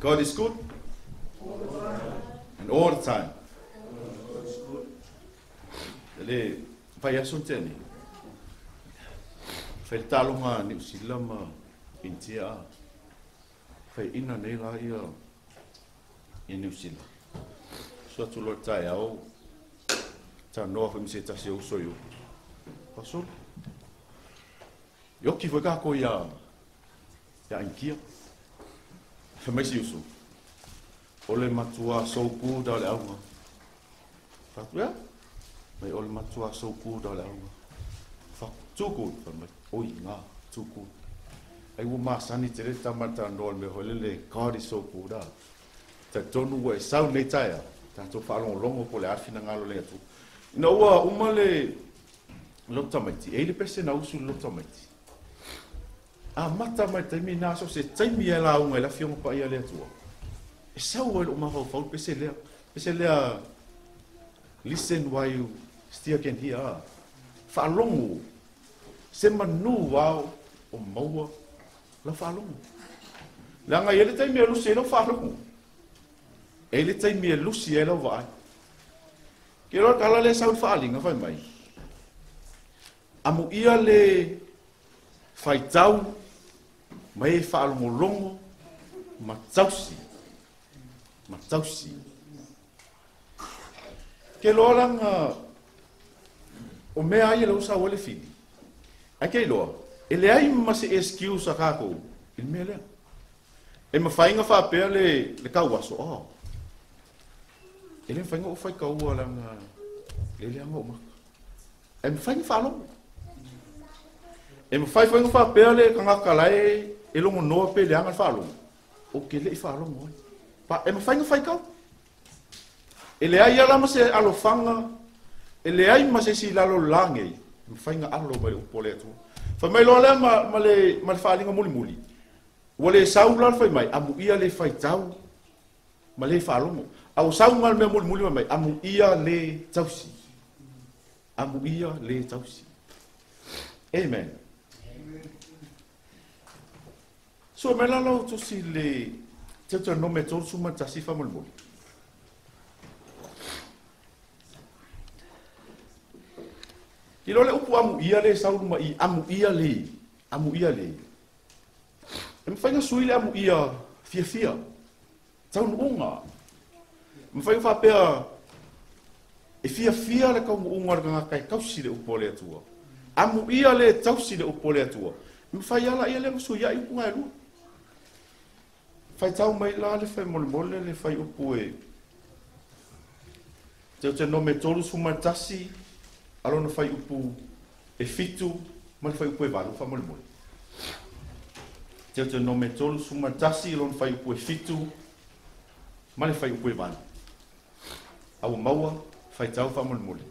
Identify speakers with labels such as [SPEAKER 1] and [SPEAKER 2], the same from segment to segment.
[SPEAKER 1] God is good. And all the time. Le vai asun teni. Fai talunga ni usilama intia. Fai ina nei la ia in usila. So tu lo tai au. Ta no fa mi se ta se uso yo. Pasol. Yo ki foi ka ko ya inkia. Fa mai si uso. Ole matua soku da le aunga. Fatua? Mai ole matua soku da le aunga. Fa tuku fa mai. Oi nga tuku. Ai wo masani tere tamata ndol me holele kari soku da. Ta tonu we sau nei taia. Ta to fa longo ko le afina ngalo le tu. Na ua umale lotamati. Ele pese na usu lotamati. A mata mai taimi na so se taimi ela unga la fiong pa ia le tua. E sau o ma ho pese lea listen while you still can hear. Fa longo se manu wao o maua la fa longo. La nga ele taimi lu se no fa longo. Ele taimi lu si ela vai. Ke ro kala le sau fa linga fa mai. Amu ia le fai tau mai fa longo matausi. Ke loranga o mea ai lo sa wale fini. Ai ke lo. Ele ai ma se excuse a kako. Il me le. E ma fainga fa pe le kawaso. Oh. Ele fainga o fai kawa langa. Ele anga o ma. E ma fainga fa lo. E ma fainga fa pe le kanga kalai e lo no pe le anga fa lo. O ke le fa lo mo. Pa e ma fainga fai kau. Ele ai ala ma se alofanga. Ele ai ma se si lalo lange. Ma fainga alo mai o pole tu. Fa mai lo le ma le fa linga muli. Wale sau la fai mai amu ia le fai tau. Ma le fa lo mo. Au sau ngal me muli mai amu ia le tausi. Amu ia le tausi. Amen. So me la lo to si le Teta no me tolu suma tasi fa mulmuli. Kilo le upu amu ia le sauru ma I amu ia le. E mwhainga sui le amu ia fia. Tau unga. Mwhainga whapea e fia le kau unga ranga kai kausi le upo le atua. Amu ia le tausi le upo le atua. Mwhainga la ia le sui ia upu ngai lua. Fai tau mai la le fai mole le fai upu e. Te no me tolu suma tasi, alona fai upu e fitu, ma le fai upu e valu fa mole. Te no me tolu suma tasi, alona fai upu e fitu, ma le fai upu e valu. Au maua, fai tau fa mole.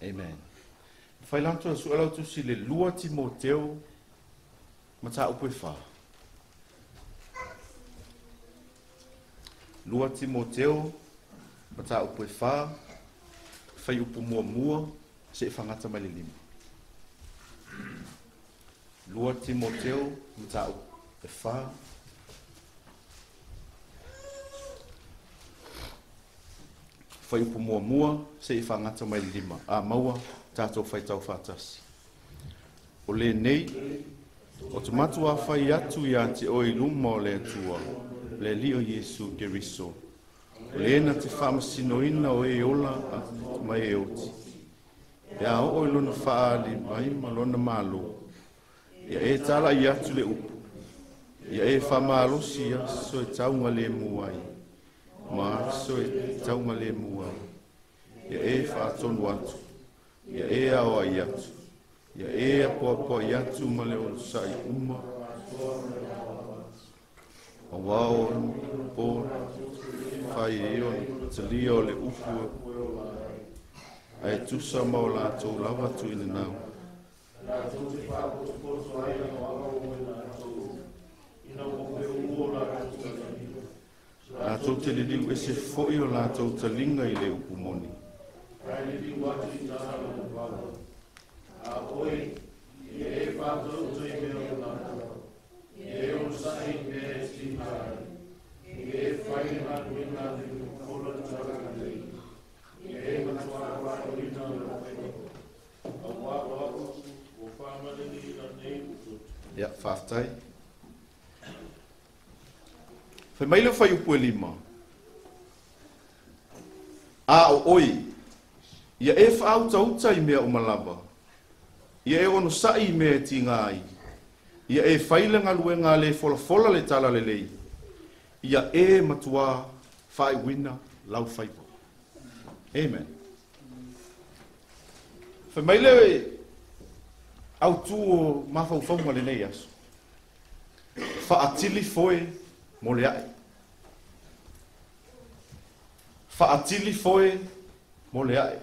[SPEAKER 1] Amen. Fai lanto su ala tu si le lua Timoteo mata upe fa. Lua Timoteo mata upe fa fai upu mua se fangata malilima. Lua Timoteo mata upe fa fai upu mua se fangata malilima. A maua tato fai tau fatas. O le nei, o te matua fai atu ia te oi luma o le atua, le li o Yesu Keriso. O le ena te whamasinoina o e ola a mai e oti. E a o lona whaali mai ma lona malo. Ia e tala i atu le upu. Ia e whamalosia so e taunga le muai. Ma so e taunga le muai. Ia e whaatonu atu. Ia e ao ai atu. Ia e apoapoa i atu ma le o sai uma. O wao po whai e o te lia o le upu. Ai tusa mau lātou lawa tu ina nau. Lātou te liliu e se foi o lātou talinga i le upu moni. Ja, whaftai. Whai maile whai upu e lima. A o oi. Ia e whaauta i mea o malaba. Ia e ono sai i mea ti ngai. Ia e whaile ngalue ngā le fola le tala le lei. Ia e matua whai wina lau whaipo. Amen. Whai maile au tu o mawhauwhaunga le nei aso. Whaatili foe mo le ai. Whaatili foe mo le ai.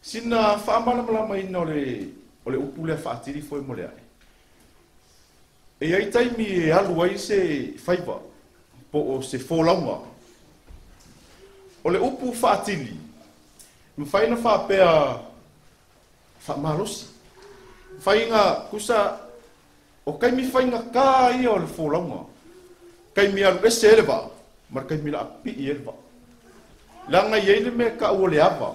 [SPEAKER 1] Sina whaamalamalama ina o le upu lea whaatili foe mo le ai. E ai taimi e alu ai se whaiva po o se wholaunga. O le upu whaatili. Mwhaina whaapea whaamalosi. Whainga kusa o kaimi whainga kā ia o le wholaunga. Kaimi alu ese elewa. Mar kaimi la api i elewa. Langa i ele me ka o le ava.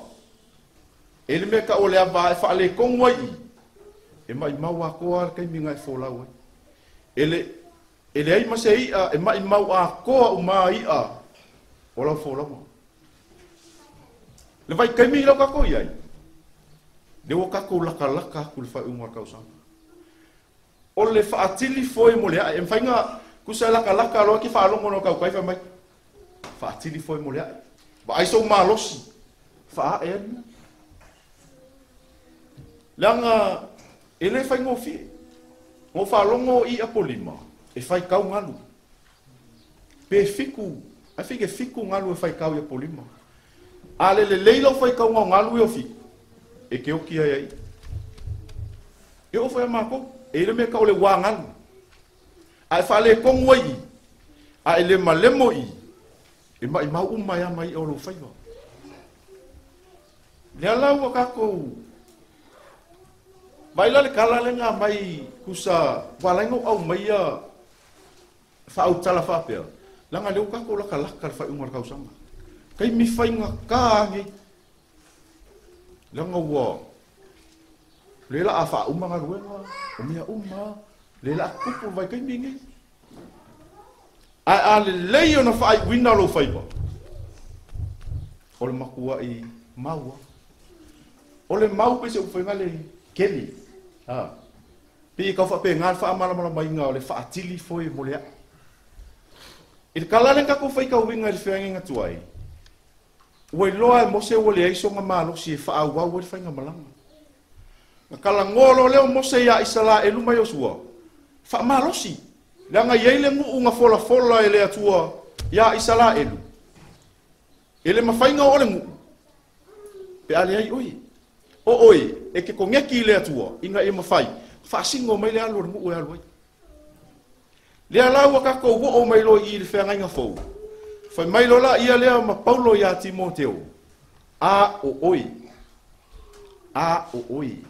[SPEAKER 1] Ele me ka o le ava e whaale kongwa i. E mai mau a koa kaimi ngai wholau ai. Ele ai mase ia e mai mau a koa o maa ia o lau wholaunga. Le vai kaimi lau kako i ai. Le o kako laka ku le whai unga kausanga. O le whaatili foe mo le ai. E mwhainga kusa laka loa ki whaalongo no kau kaiwha mai. Whaatili foe mo le ai. Wa aiso malosi. Wha e anina. Langa ele whai ngofi. Ngo whaalongo i apolima. E whai kau ngalu. Pe fiku. A fike fiku ngalu e whai kau i apolima. Ale le leilo whai kau ngalu i o fiku. E ke oki ai ai. E o whai amako. E le me ka o le wangalu. A e whale kongo i. A e le malemo i. E mai mau umai a mai o lo whaiwa. Le alau a kako. Mai la le kala le ngā mai kusa walaingo au mai a whaau tala whapea. Langa leo kako laka le whai ungar kausanga. Kai mi whainga kāngi. Langa ua. Lela a wha umanga ruenga. O mea uma. Lela a kupu vai kai mingi. A le lei ona whaai wina lo whaipa. O le makua i maua. O le mau pese uwhainga le keli. Pi kau whape ngā whaamala mai ngā o le whaatili foe mo lea. I le kalale kako whaika winga le whiangi ngā tuai. Ue loa e mose o le aisonga mālosi e whaau le whainga malanga. Nga kala ngolo leo mose ia isala e lumai o sua. Wha mālosi. Langa iei le ngu unga fola fola e le atua ia isala elu. Ele mawhainga o le ngu. Pe ale ai oi. O oi, e ke kongeki le atua, inga e mawhai. Whaasingo mai le alo le ngu e alo ai. Le alau a kako o mai lo i le whenga inga fau. Whai mai lo la ia lea ma Paulo ia Timoteo. A o oi. A o oi.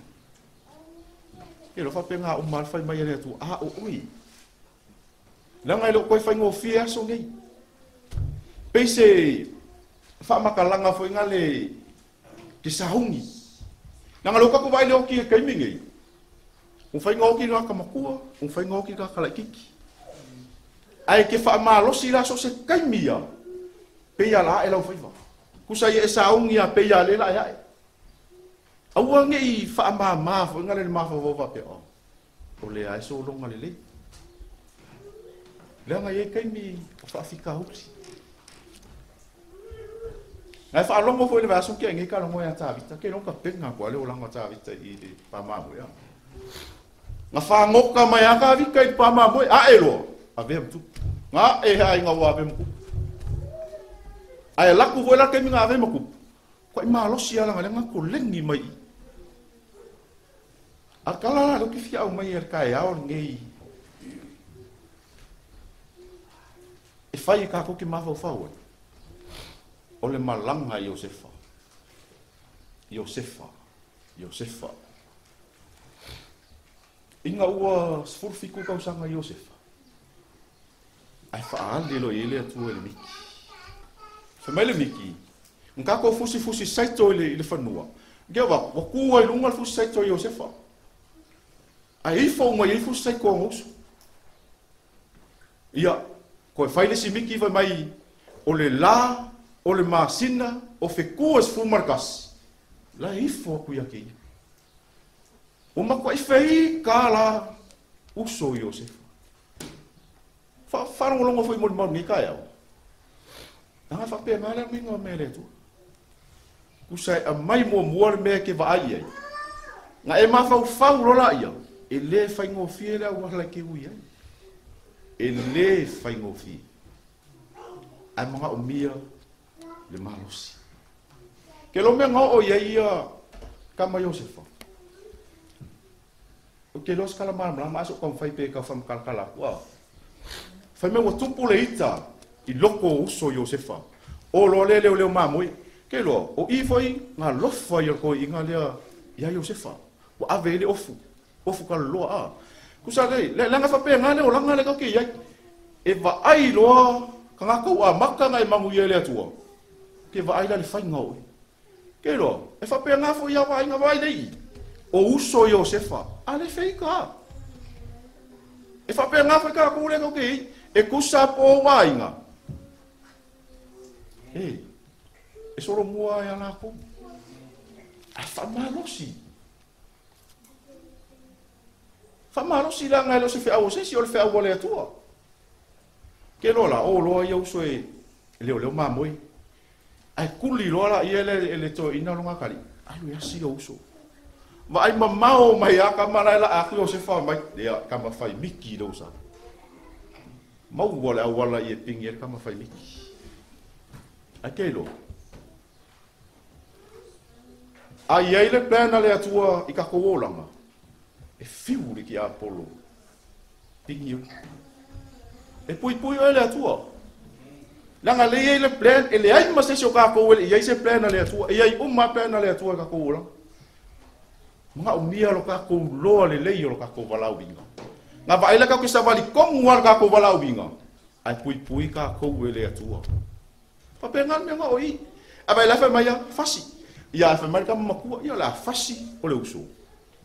[SPEAKER 1] E lo whapenga o mal whai mai le atua. A o oi. Langa ilo koe whaingo fia so nei. Peise whamakalanga fo inga le ki sahungi. Nanga loka ko vai leo ki e kaimingei. Un whaingo ki nga kamakua, un whaingo ki nga kalaikiki. Ai ke whamalosi la so se kaimia. Peia la e lau whaiva. Kusa e sahungi a peia le la e ai. Aua ngei whamama fo inga le mafa vova pe o. O le ai so longa le lei. Langa ye kaimi whaafika hausi. Ngai whaalongo fo le vaso kia ngai ka longo ya tāwita. Ke longa penga kua leo langa tāwita i le pāmamoe. Nga whaangoka mai aka avika i pāmamoe. A e loa. A vea mtu. Nga e hai ngā wā vea mku. A e laku fo e laka imi ngā vea mku. Kwa i maa losi ala nga ko lengi mai. A kalala lo ki fia au mai e kai ao ngei. E whai ka koki mawhau. O le malanga Iosefa. Iosefa. Inga ua sfurfiku kausanga Iosefa. Ai whaali lo ele atua le miki. Whamai le miki. Nka ko fusi saito le whanua. Gea wakua i lunga fusi saito Iosefa. Ai ifo mai i fusi saito ngosu. Ia. Ko fai le si miki vai mai o le la, o le masina, o fekuas fumarkas. La ifo aku ia kei. O makwa i fei ka la uso Iosefa. Wharongolongo foi mo ni kai au. Nanga whapea ngā lea mingo me le tu. Kusai a mai mua mua le mea ke vaai ai. Nga e mawhau rola ia. E le whaingo fie lea wala ke ui ai. E le whaingofi. Ai mga o mia le malosi. Ke lo mea ngau o ia kama Iosefa. O ke los kala mara ma aso kam whai pe ka wham kalkala. Wow. Whai mea tupu le ita i loko uso Iosefa. O lo leo mamoi. Ke lo, o i foi ngā lofa i ko i ngā lea ia Iosefa. O ave ele ofu. Ofu ka loa a. Kusa le langa whapea ngā leo langa le kake iai. E wa ai loa ka ngā kau a maka ngai mangu i ele atua. Ke wa ai la le whainga oi. Ke lo, e whapea ngā fo ia wa inga wai nei. O uso Iosefa. A le whika. E whapea ngā whaika kou le kake i. E kusa po wa inga. E soro mua e ana kou. A whamalosi. Whamalosi la ngai lo se whea o sesi o le whea o le atua. Ke lola, o loa i auso e leo mamoi. Ai kuli lola i ele to ina longa kari. Ai lo yasi auso. Ma ai mamao mai a kamara la a o se wha mai. Lea kama whai miki lo sa. Mau wale a wala i e pingi e kama whai miki. Ai ke lo. Ai eile plana le atua i kako wolanga. E fiu li ki a Apollo. Pingi o. E pui o ele atua. Langa le ele plan, ele ai ma se so ka ko ele, ia se plan le atua, ia i umma plan le atua ka ko ola. Mga umia lo ka ko lo le le lo ka ko valau binga. Nga va ele ka ko sa vali kom war ka ko valau binga. Ai pui ka ko ele atua. Pa pengan me nga oi. Aba la fa maya fasi. Ia fa mal ka makua, ia la fasi o le uso.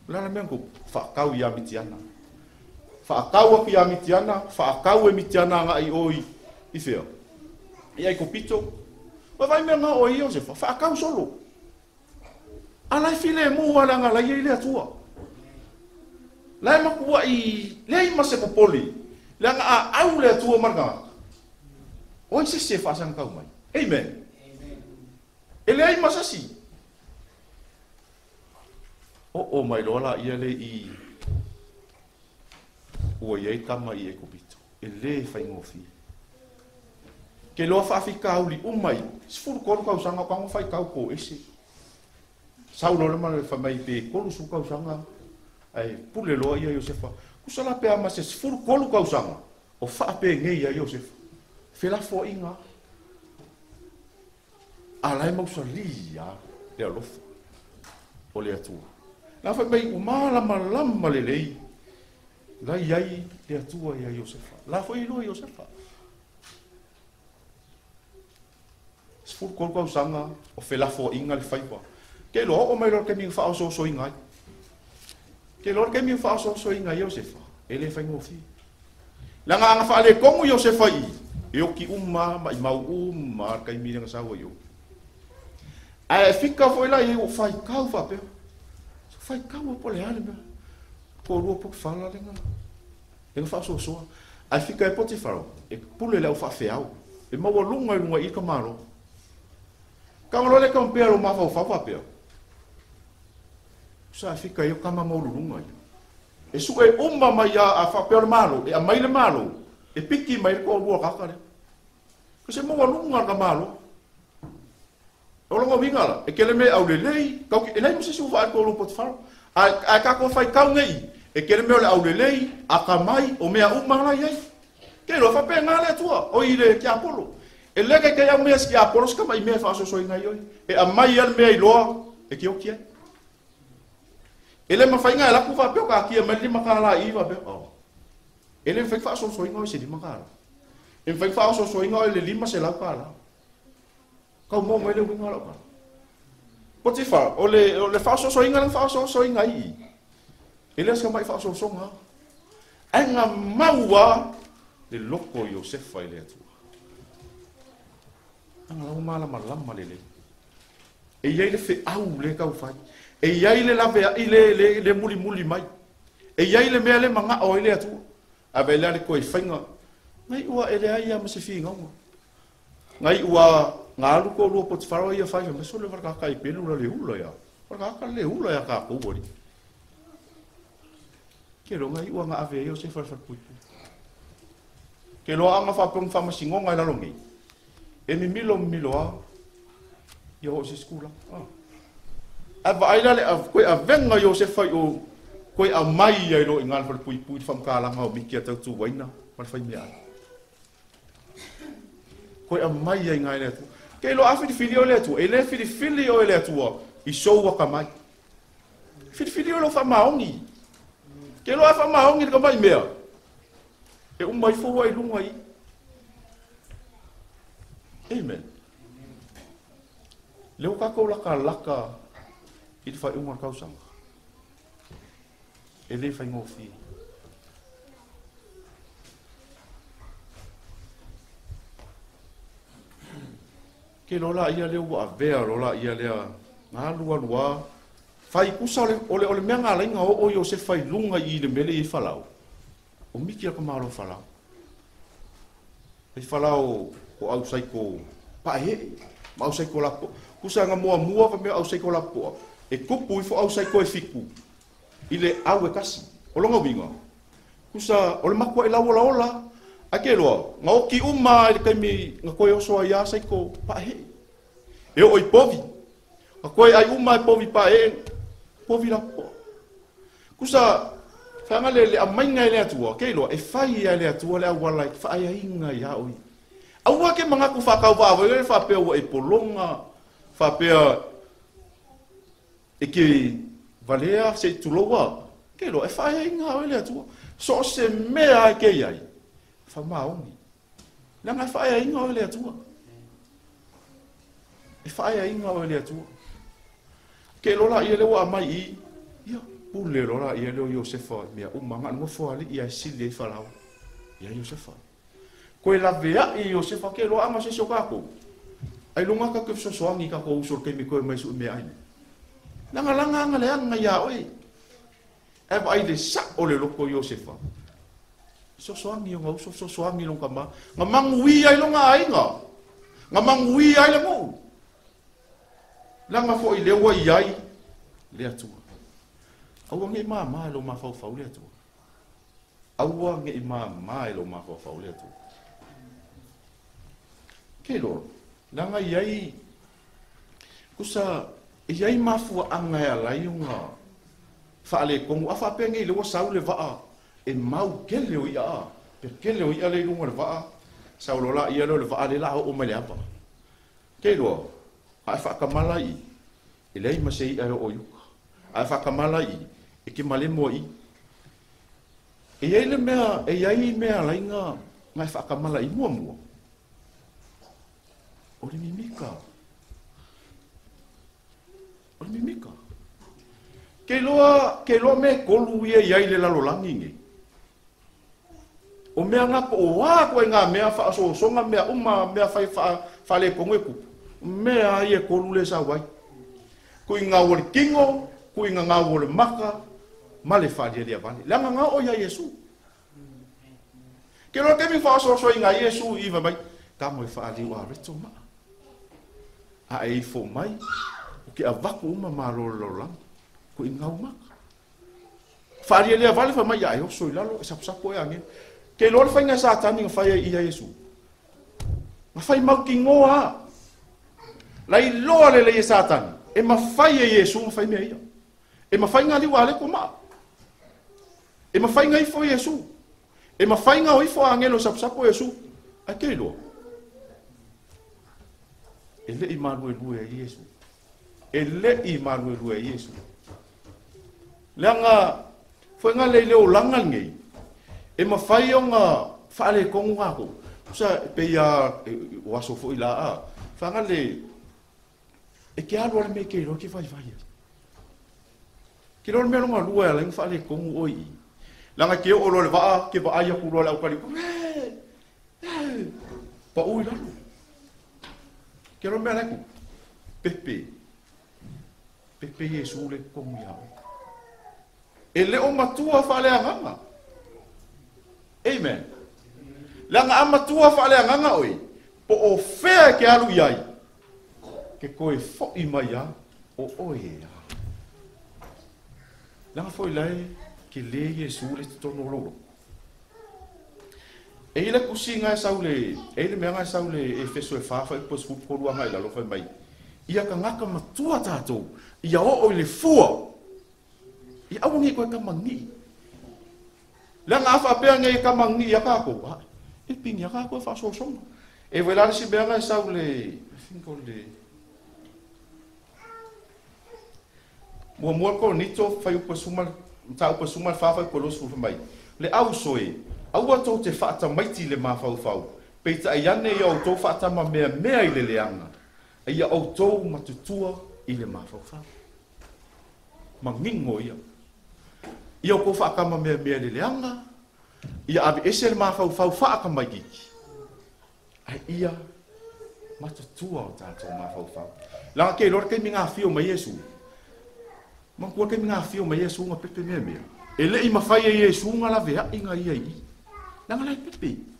[SPEAKER 1] La me ko fa kau ia mitiana. Fa kau ki ia mitiana, fa kau e mitiana nga i oi. I feo. Ia i ko pito. Wa vai me nga oi o se fa kau solo. Ala file mo wala nga la ia ile atua. La makua i le ma se popoli. La nga au le atua marga. Oi se fa sang kau mai. Amen. Ele ai masasi. O mai lola ia le i ua iei kama i e kupito. e lē faigofi ke loa faafikau li umai sefulu kolu kausaga kago faikau po ese saulo le male famai pe kolu su kausaga ai pule loa ia Iosefa kusala pe ama se sefulu kolu kausaga o faapegei ia Iosefa felafoaʻiga alae mausalia le alofa o le atua la famai uma lama lelei lai ai le atua ia Iosefa la foi iloa Iosefa sefulu kolu kausaga o felafoaʻiga le faipa ke loa o mai lo ke mi faasoasoiga ai ke loa ke mi faasoasoiga ai Iosefa e le faigofi langa anga faale kongu Iosefa i e o ki uma mai mau uma kai mi nga sawa yo ai fika foi lá e o fai kau fa pe fai kau po le ale me ko ro po fala lenga e fa so ai fica e Potifar e pule le o fa feau e mau lunga i ka maro ka lo le ka un pero ma fa pe sa fica eu kama mau lunga e su e umma mai a fa pe malo e a mai le malo e piki mai ko ro ka ka ko se mau lunga ka malo o lo vinga la e ke le me au le lei ka e nei mo se su fa ko lo Potifar a ka ko fai kau nei e ke le me au le lei a ka mai o mea umma la ai ke lo fa pe ngale tua o ile ki Apolo e le ke ya me ki Apolo ska mai me fa so inga yo e a mai al me lo e ki o ki ele ma fa inga la ku fa pe ka ki me li ma ka la i va pe o ele fa so inga se di ma ka e fa so inga le lima se la ka la ka mo mo le winga la ka Potifar o le fa so inga fa so inga i ele ska mai fa so nga anga maua le loko Iosefa ile atu anga la mala lele e ia le fe au le ka fai e ia le lave ile le muli mai e ia le mea le manga o ile atu ave le ko fainga ngai ua ele ai ma se finga ngai ua ngalu ko lo Potifar ia fai me so le varka kai pelu le hula ya varka ka le hula ya ka ko bori ke lo ngai ua nga ave Iosefa fa puipu ke lo anga fa pong fa masingonga la longi e mi milo a yo se skula ava ai le ko a venga Iosefa o ko a mai ai lo ingal fa puipu fa kala nga o mi ki ta tu waina fa fa mi ai ko a mai ai ngai le tu ke lo afi filio le tu e le filio le tu i so wa ka mai filio lo fa maongi ke lo fa maongi ka mai mea e mai fo ai lunga i amen leo ka ko laka i fa umar kausang e le fa ngofi ke lo la ia leo a vea lo la ia le nga lua fai kusa ole mea nga lainga o Iosefa i lunga i le mele i falau o miki ka malo falau e falau o au sai ko pa he ma au sai ko lapo kusa nga mua fa me au sai ko lapo e kupu i fo au sai ko e fiku ile au e kasi o longa winga kusa o le makua i la akelo nga o ki uma i kai mi nga ko yo so ya sai ko pa he e o i povi nga ko ai uma i povi pa e povi lapo kusa fanga le a mainga le atua ke lo e fai le atua le wala fai inga ya oi aua ke manga ku fa ka va le fa pe o e polonga fa pe e ke valea se tulowa ke lo e fai inga le atua so se mea ke ai fa maongi langa fai inga le atua e fai inga le atua ke lo la ile wa mai i pule lo la ia lo Iosefa mea umanga no fo ali ia sile falau ia Iosefa ko la vea i Iosefa ke lo ama se sokako ai lunga ka ke so angi ka ko usur ke mi ko mai su me ai langa le anga ya oi e vai de sa o le loko Iosefa so angi ngo so angi long kama ngamang wi ai longa ai ngamang wi ai le mo langa fo i le wa ai le atua au nge ma lo ma fau le tu aua nge ima mai lo ma fa le tu ke lo langa yai kusa yai mafu anga ya la yunga fa le kongu afa pe nge le sa le va e mau kele o ia pe kele o ia le lunga va sa lo la ia lo le va le la o me le apa ke lo afa kamalai ilei masei ai o yuka afa kamalai e ke male mo i e ai le mea e ai mea lainga ngai fa kamalai mo mo o le mimika ke loa me kolu ia iai le lalo langi nge o mea ngapa o wā koe ngā mea wha aso songa mea uma mea whai le kongue kupu mea ia kolu le sa wai kui ngā wole kingo kui ngā wole maka ma le whalia lia vane langa ngā o ia Yesu ke loa kemi wha aso i ngā Yesu iwa mai ka moe whaali wa reto maa a e fo mai ke a vaku uma marolo lang ko ingau maka faria le vale fa mai ai o so ilalo e sapo e ange ke lo fa nga satani nga fa ia Yesu ma fa mau ki ngoa lai lo le satani e ma fa ia Yesu ma fa me ia e ma fa nga li wale ko ma e ma fa nga i fo Yesu e ma fa nga o i fo angelo sapo Yesu a ke lo ele Emmanuel lu e Yesu ele Emmanuel lu e Yesu langa foi nga le o langa ngai e ma fai nga fa le kongu ako sa pe ya waso foi la a fa nga le e ke alo me ke lo ke vai ke lo me no lu e la fa le kongu oi langa ke o lo le va ke va ai ku lo la ukali pa ui la ke lo me la ku pepe Yesu le kongu ya ele o matua fa le nganga amen langa amatua fa le nganga oi po o fe ke alu yai ke koe fo i mai ya o oe ya langa foi lai ke le Yesu le tono lo e ile kusinga saule e le menga saule e feso e fa po sku ko lu mai la lo fa mai ia ka ngaka matua tatou ia o le fua i awangi ko kamangi langa afa pe ngai kamangi ya ka ko e ping ya ka ko fa so so e vela si be nga saule finko le mo ko nito fa yu pasuma ta pasuma fa fa ko lo su fa mai le au soe au to te fa ta mai ti le ma fa fa pe ta yane yo to fa ta ma me me ile le anga ia auto matutua i le mafaufa mangingo ia ko fa kama me le leanga ia abi ese le mafaufa fa kama giki ai ia matutua o tato mafaufa la ke lor ke minga fio ma Yesu man ko ke minga fio ma Yesu nga pepe me ele i mafai Yesu nga la vea inga ia i na ngala pepe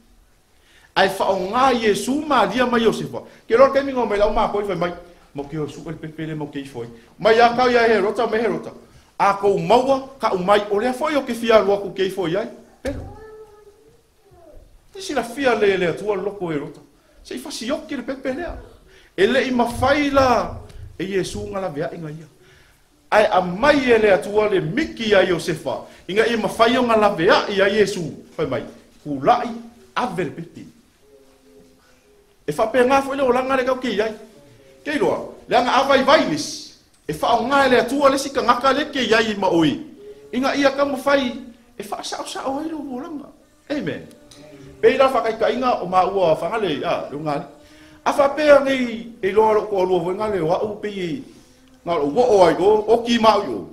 [SPEAKER 1] ai fa nga Yesu ma dia ma Yosefa ke lo ke mi ngomai la ma ko fa mai mo ke Yesu el pepele mo ke foi mai ya ka ya herota me herota a ko maua ka mai o le foi o ke fia lo ko ke foi ai pero si la fia le tu lo ko herota sei fa si o ke le pepele ele i ma faila e Yesu nga la vea inga ia ai a mai ele tu le miki ya Yosefa inga i ma faio nga la vea ia Yesu fa mai ku lai aver pepele e fa pe nga foi le olanga le ke ai ke lo le nga avai vainis e fa nga le tua le sika ngaka le ke ai ma oi inga ia ka mo fai e fa sa o le olanga amen pe la fa kai inga o ma ua fa le a lo nga a fa pe ngi e lo ko lo nga le wa u pe nga lo wo ai go o ki ma yo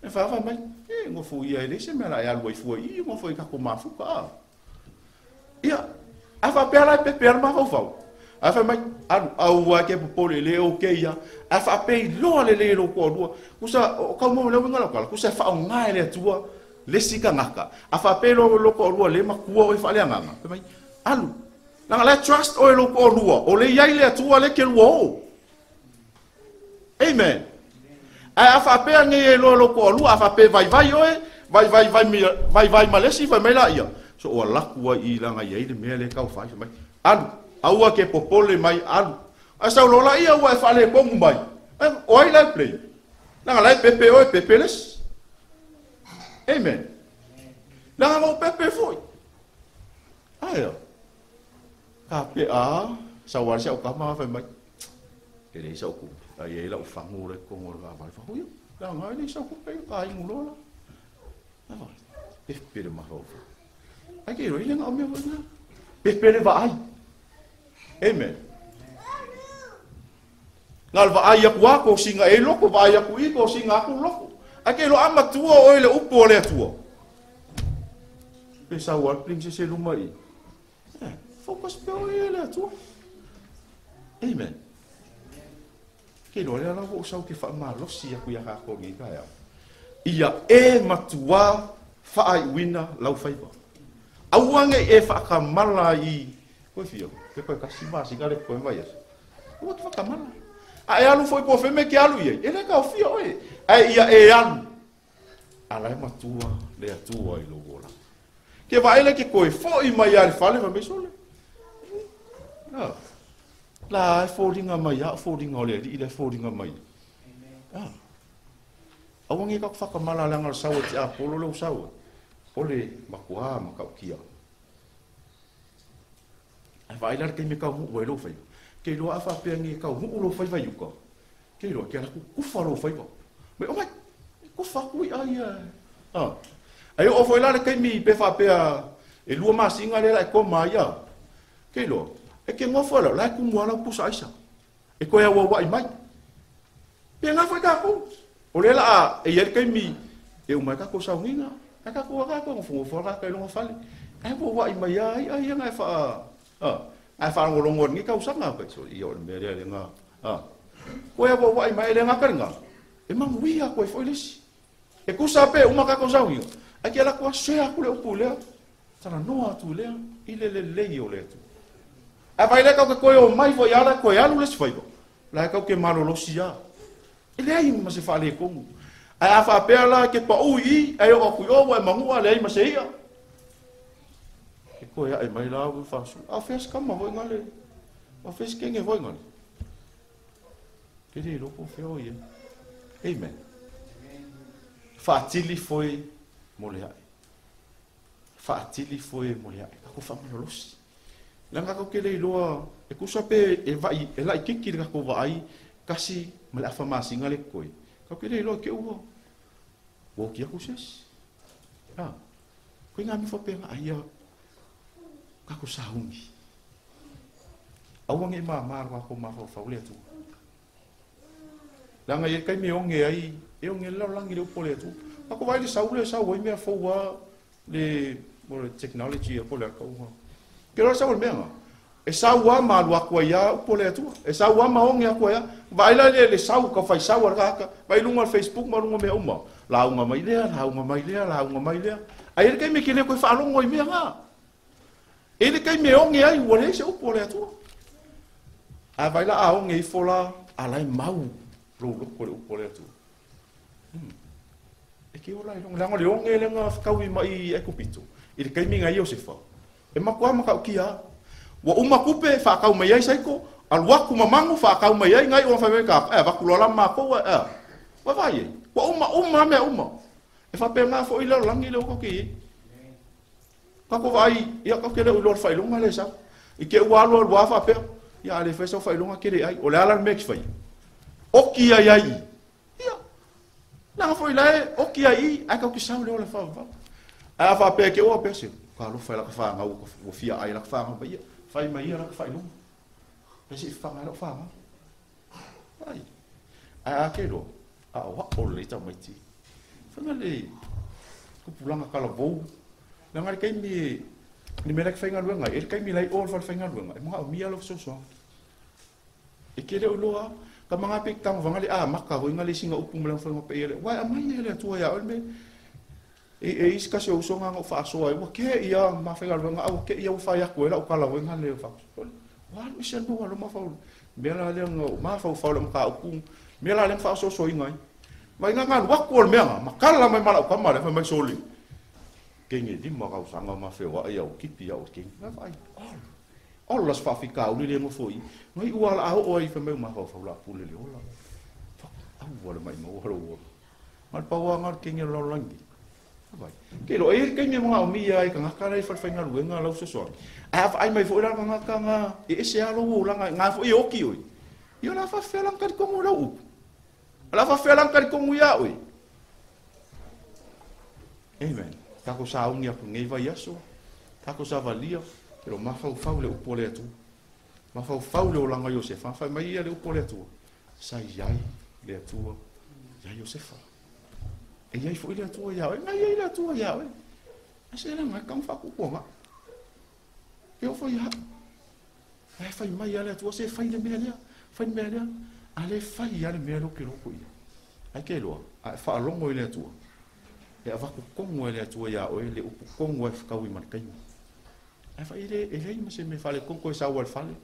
[SPEAKER 1] e fa mai e ngo fu ia le se me la ya lo fu i ngo foi ka ko ma fu ka ia afa pela pe ma fau afa mai au wa ke popole le o ke ia afa pe lo le lo ko do kusa ka mo le ngala kala kusa fa nga le tua le sika ngaka afa pe lo ko do le ma ku o fa le nganga pe mai alu la la trust o lo ko do o le ia le tua le ke lo amen afa pe nge lo ko do afa pe vai o vai malesi vai mai la ia so o laku I langa ia ile mea le kau fai mai alu aua ke popole mai alu asa lola ia wa fa le bongu mai o ai la play langa lai pepe o pepe les amen langa mo pepe foi ayo ka pe a sa war sa ka ma fa mai ke le sa ku ai la fangu le ko mo ga vai fa hu langa ni sa ku pe ka I ngulola pepe le maho ai ke ro ile nga me wa pepe le vai amen ngal va ai ku ko singa e loko va ai ku I ko singa ku loko ake lo ama tua o ile upo le tua pesa wa prince se luma I focus pe o ile tua amen ke lo le la wo sa ke fa ma lo si aku ya ka ko ngi ka ya ia e matua fa ai wina lau faiba awange e fa ka mala I ko fio ke ko ka si ba si ga le ko mai o fa ka mala ai alu foi po fe me ke alu ye ele ka fio e ai ia e alu ala matua le atua I lo gola ke vai le ke ko fo I mai al fale va me sole la folding mai ya folding ole ile folding mai awangi ka fa ka mala langal sawo ti apolo lo sawo ole makua makaukia ai vai lar ke me ka mu lo fai ke lo afa pe ngi ka mu lo fai vai ko ke lo ke la ku fa lo fai ko me o mai ku fa ku ai ai o foi lar ke mi pe fa pe e lu ma singa le la ko mai ya ke lo e ke ngo fa la ku mo la ku sa isa e ko ya wa mai pe nga fa ka ku o le la e yer ke mi e o mai ka ko sa nginga ka ko fu fo ka lo fale ai bo wa mai ai nga fa ai fa ngo longon ni ka usanga ko so I o me le nga ko ya bo wa mai le nga ka nga e ma wi a ko fo les e ku sa pe uma ka ko sa nginga a ke la ko se a ku le pu le tana no atu le ile le o le tu a vai le ka ko o mai fo ya la ko ya lu les fo la ka ke malo lo sia ile ai ma se fa le ko ai afa pe la ke pa ui ai o ku yo wa mangu le ai ma se ia e ko ya ai mai la u fa su a fes ka ma vo ngale a fes ke nge vo ngale ke ri lo ko fe o ye amen fa tili foi mo le ai fa tili foi mo le ai ka ko fa ma lo si langa ko ke le lo e ku sa pe e vai e la ke ki ka ko vai kasi ma la fa ma singa le koi ka ke le lo ke u wo ki aku ses ko nga mi fa pe ai ka ko sa hungi awangi ma wa ko ma fa le tu langa ye kai mi onge ai e onge la langi le po le tu ka ko vai le sa wo me fa wa le mo technology po le ka u ke lo sa wo me e sa wa ma lo ko ya po le tu e sa wa ma onge ko ya vai la le sa ka fa sa wa ka vai lunga Facebook ma lunga me uma la unga mai le ai ke me ke le ko fa lo ngoi me nga ele ke me onge ai wo le se o po le tu a vai la a onge fo la alai mau lo ko le tu e ke ola long lango le onge le nga ka wi mai e ko pito ele ke me nga yo se fa e ma kwa ma ka kia wa uma kupe fa ka mai ai sai ko al wa ku mamangu fa ka mai ai ngai o fa me ka e va ku la ma ko wa vai wa uma me e fa pe nga fo ile langi le ko ki ka ko vai ya ka ke le ulor fa ilunga le sa i ke wa lo wa fa pe ya le fa so fa ilunga ke le ai o le ala me fai o ki ai ya na fo ile o ki ai ka ki sa le o le fa a fa pe ke o pe se ka lo fa la ka fa nga o fia ai la ka fa nga ba fa mai la ka fa ilunga pe si fa nga lo fa ai a ke lo a wa o le ta mai ti fa le ku pulanga kala vo na ngai kai ni me la ka fainga luanga e kai mi lai all fa fainga luanga e mga mi alo so e ke le uloa ka mga piktang vanga le maka ho ngali singa upung lang fa pe ele wa amai ele tua ya olme e iska se so nga fa so ai wa ke ia ma fainga luanga au ke ia fa ya ko la kala ho ngale fa wa mi se no ma fa me la le ma fa fa lo ka upung me la le fa so ngai Mai ngan wakol mea, makala mai mala kamare fa mai soli. Kenge di ma kau sanga ma fe wa ia o kiti au king. Na vai. All las fa fika u le mo foi. Ngai uala au oi fa mai ma fa la pule le ola. Au wala mai mo wala. Mal pa wa ngar kenge lo langi. Vai. Ke lo e kenge mo mi ai ka ngaka nei fa fa ngal wenga lo so. Ai mai fo la ngaka nga e se alo la nga fo i oki oi. Io la fa fe lang ka ko mo lau. La fa fe lang ka ko mo ya oi. Amen. Tako sa ungia ku ngai vai aso. Tako sa valia, pero mafau le upole atu. Mafau le olanga Josefa, fa mai le upole atu. Sai yai le atu. Ya Josefa. E yai fo ile atu ya, ngai ile atu ya. Ase la ngai kang fa ku ko. Eu fo ya. Ai fa mai le atu se fa ile melia. Fa melia. Ale fa ya le melo ke lo ko ia. Ai ke lo, fa longo ile atu. E ava ku kongo ele atua ya o ele upu kongo e whakau man kai. E wha ele ima se me whale kongo e sa wal whale.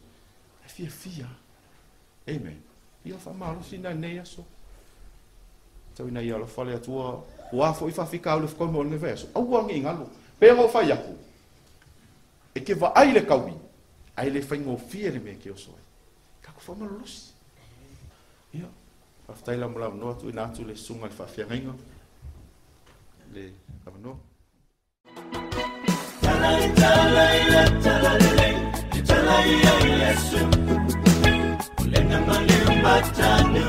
[SPEAKER 1] E fia. Amen. Ia wha maro sina nei aso. Tau ina ia lo whale atua. Ua fo i whawhika au le whakau mo le veso. Au angi ngalo. Pea o whai aku. E ke wa ai le kaui. Ai le whaingo fia le mea ke o soe. Kako whamalo losi. Ia. Whaftaila mo lau noa tu ina atu le sunga le whawhia ngainga. Le abano Yesu Lenga maliu matanu